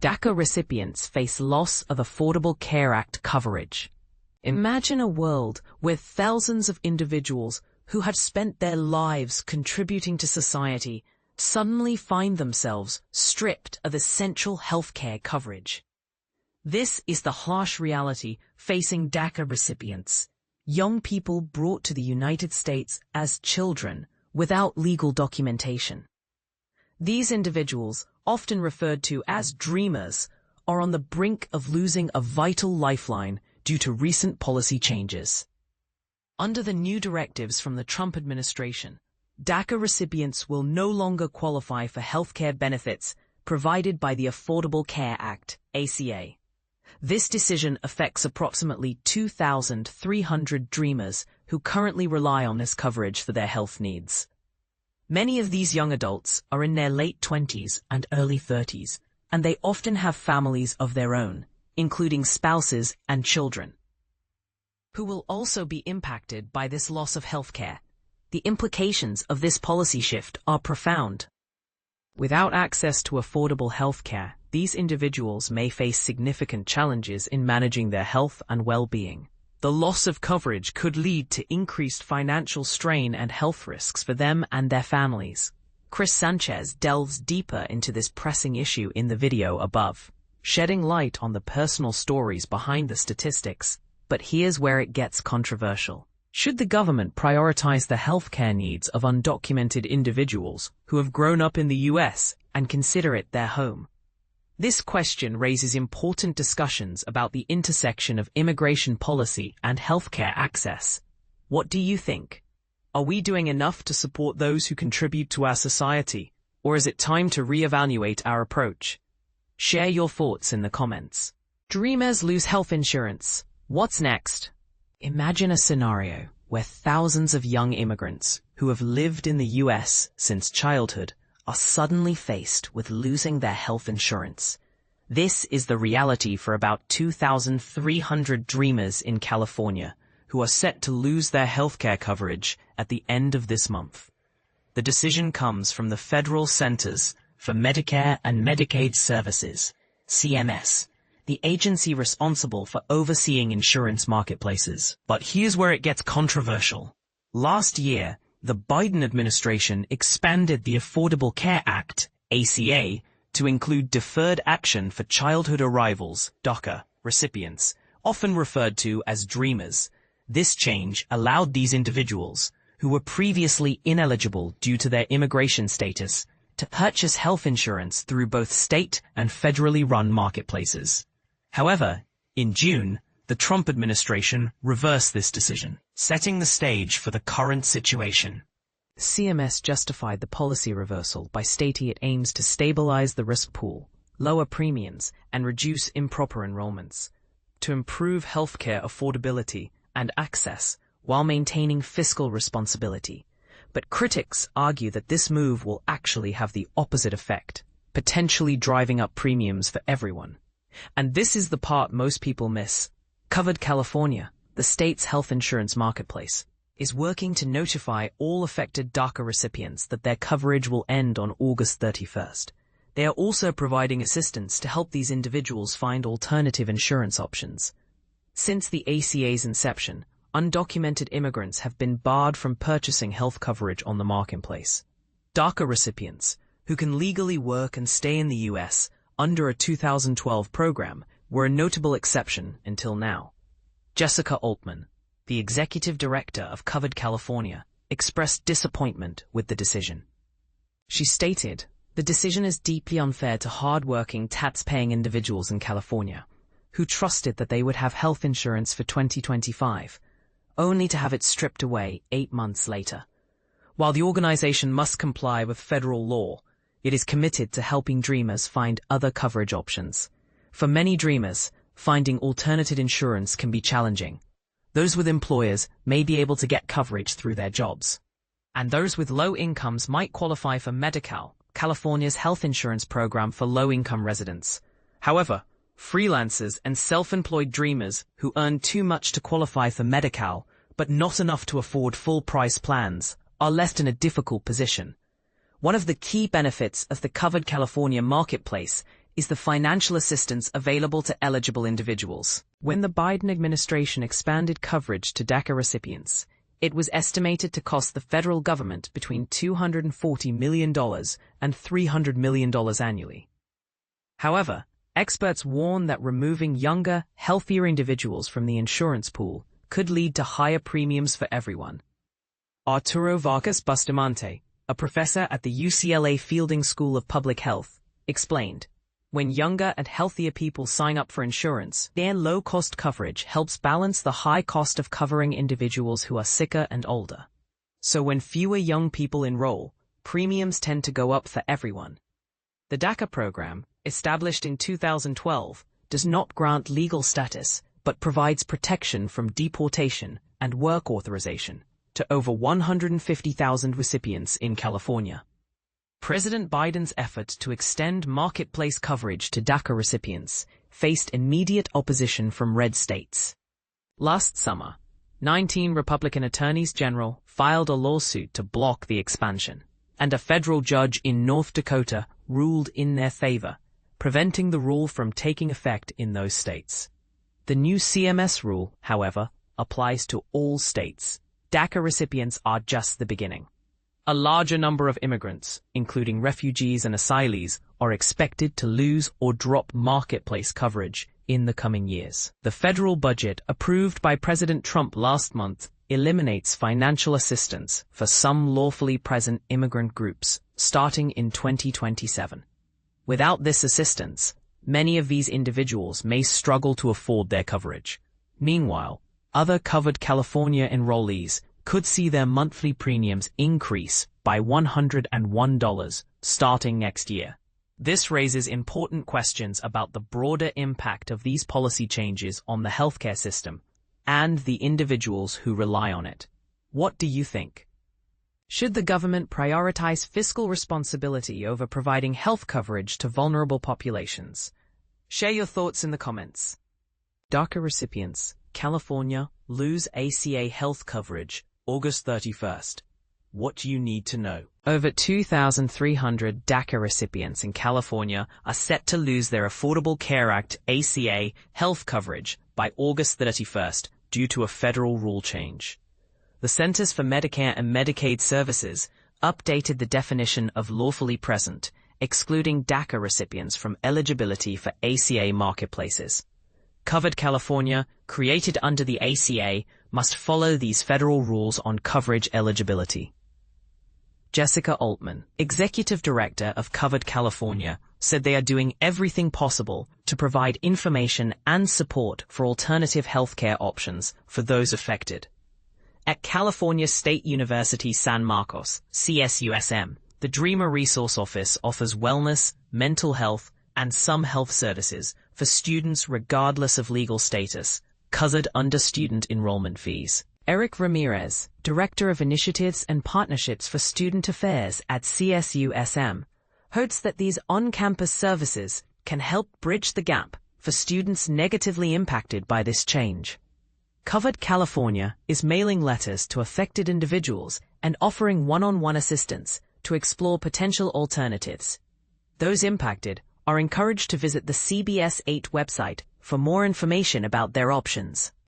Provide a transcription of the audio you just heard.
DACA recipients face loss of Affordable Care Act coverage. Imagine a world where thousands of individuals who had spent their lives contributing to society suddenly find themselves stripped of essential healthcare coverage. This is the harsh reality facing DACA recipients, young people brought to the United States as children without legal documentation. These individuals, often referred to as dreamers, are on the brink of losing a vital lifeline due to recent policy changes. Under the new directives from the Trump administration, DACA recipients will no longer qualify for healthcare benefits provided by the Affordable Care Act, ACA. This decision affects approximately 2,300 dreamers who currently rely on this coverage for their health needs. Many of these young adults are in their late 20s and early 30s, and they often have families of their own, including spouses and children, who will also be impacted by this loss of healthcare. The implications of this policy shift are profound. Without access to affordable healthcare, these individuals may face significant challenges in managing their health and well-being. The loss of coverage could lead to increased financial strain and health risks for them and their families. Kris Sanchez delves deeper into this pressing issue in the video above, shedding light on the personal stories behind the statistics. But here's where it gets controversial. Should the government prioritize the healthcare needs of undocumented individuals who have grown up in the U.S. and consider it their home? This question raises important discussions about the intersection of immigration policy and healthcare access. What do you think? Are we doing enough to support those who contribute to our society, or is it time to reevaluate our approach? Share your thoughts in the comments. Dreamers lose health insurance. What's next? Imagine a scenario where thousands of young immigrants who have lived in the U.S. since childhood are suddenly faced with losing their health insurance. This is the reality for about 2,300 dreamers in California who are set to lose their healthcare coverage at the end of this month. The decision comes from the Federal Centers for Medicare and Medicaid Services, CMS, the agency responsible for overseeing insurance marketplaces. But here's where it gets controversial. Last year, the Biden administration expanded the Affordable Care Act, ACA, to include deferred action for childhood arrivals, DACA, recipients, often referred to as dreamers. This change allowed these individuals, who were previously ineligible due to their immigration status, to purchase health insurance through both state and federally run marketplaces. However, in June, the Trump administration reversed this decision, setting the stage for the current situation. CMS justified the policy reversal by stating it aims to stabilize the risk pool, lower premiums, and reduce improper enrollments, to improve healthcare affordability and access while maintaining fiscal responsibility. But critics argue that this move will actually have the opposite effect, potentially driving up premiums for everyone. And this is the part most people miss. Covered California, the state's health insurance marketplace, is working to notify all affected DACA recipients that their coverage will end on August 31st. They are also providing assistance to help these individuals find alternative insurance options. Since the ACA's inception, undocumented immigrants have been barred from purchasing health coverage on the marketplace. DACA recipients, who can legally work and stay in the U.S. under a 2012 program, were a notable exception until now. Jessica Altman, the executive director of Covered California, expressed disappointment with the decision. She stated, "The decision is deeply unfair to hard-working, tax-paying individuals in California, who trusted that they would have health insurance for 2025, only to have it stripped away 8 months later. While the organization must comply with federal law, it is committed to helping dreamers find other coverage options. For many dreamers, finding alternative insurance can be challenging. Those with employers may be able to get coverage through their jobs, and those with low incomes might qualify for Medi-Cal, California's health insurance program for low-income residents. However, freelancers and self-employed dreamers who earn too much to qualify for Medi-Cal, but not enough to afford full-price plans, are left in a difficult position. One of the key benefits of the Covered California marketplace is the financial assistance available to eligible individuals. When the Biden administration expanded coverage to DACA recipients, it was estimated to cost the federal government between $240 million and $300 million annually. However, experts warn that removing younger, healthier individuals from the insurance pool could lead to higher premiums for everyone. Arturo Vargas Bustamante, a professor at the UCLA Fielding School of Public Health, explained, "When younger and healthier people sign up for insurance, their low-cost coverage helps balance the high cost of covering individuals who are sicker and older. So when fewer young people enroll, premiums tend to go up for everyone." The DACA program, established in 2012, does not grant legal status, but provides protection from deportation and work authorization to over 150,000 recipients in California. President Biden's efforts to extend marketplace coverage to DACA recipients faced immediate opposition from red states. Last summer, 19 Republican attorneys general filed a lawsuit to block the expansion, and a federal judge in North Dakota ruled in their favor, preventing the rule from taking effect in those states. The new CMS rule, however, applies to all states. DACA recipients are just the beginning. A larger number of immigrants, including refugees and asylees, are expected to lose or drop marketplace coverage in the coming years. The federal budget approved by President Trump last month eliminates financial assistance for some lawfully present immigrant groups starting in 2027. Without this assistance, many of these individuals may struggle to afford their coverage. Meanwhile, other covered California enrollees could see their monthly premiums increase by $101 starting next year. This raises important questions about the broader impact of these policy changes on the healthcare system and the individuals who rely on it. What do you think? Should the government prioritize fiscal responsibility over providing health coverage to vulnerable populations? Share your thoughts in the comments. DACA recipients, California, lose ACA health coverage, August 31st. What do you need to know? Over 2,300 DACA recipients in California are set to lose their Affordable Care Act ACA health coverage by August 31st due to a federal rule change. The Centers for Medicare and Medicaid Services updated the definition of lawfully present, excluding DACA recipients from eligibility for ACA marketplaces. Covered California, created under the ACA, must follow these federal rules on coverage eligibility. Jessica Altman, Executive Director of Covered California, said they are doing everything possible to provide information and support for alternative healthcare options for those affected. At California State University San Marcos, CSUSM, the Dreamer Resource Office offers wellness, mental health, and some health services for students regardless of legal status, covered under student enrollment fees. Eric Ramirez, Director of Initiatives and Partnerships for Student Affairs at CSUSM, hopes that these on-campus services can help bridge the gap for students negatively impacted by this change. Covered California is mailing letters to affected individuals and offering one-on-one assistance to explore potential alternatives. Those impacted are encouraged to visit the CBS 8 website for more information about their options.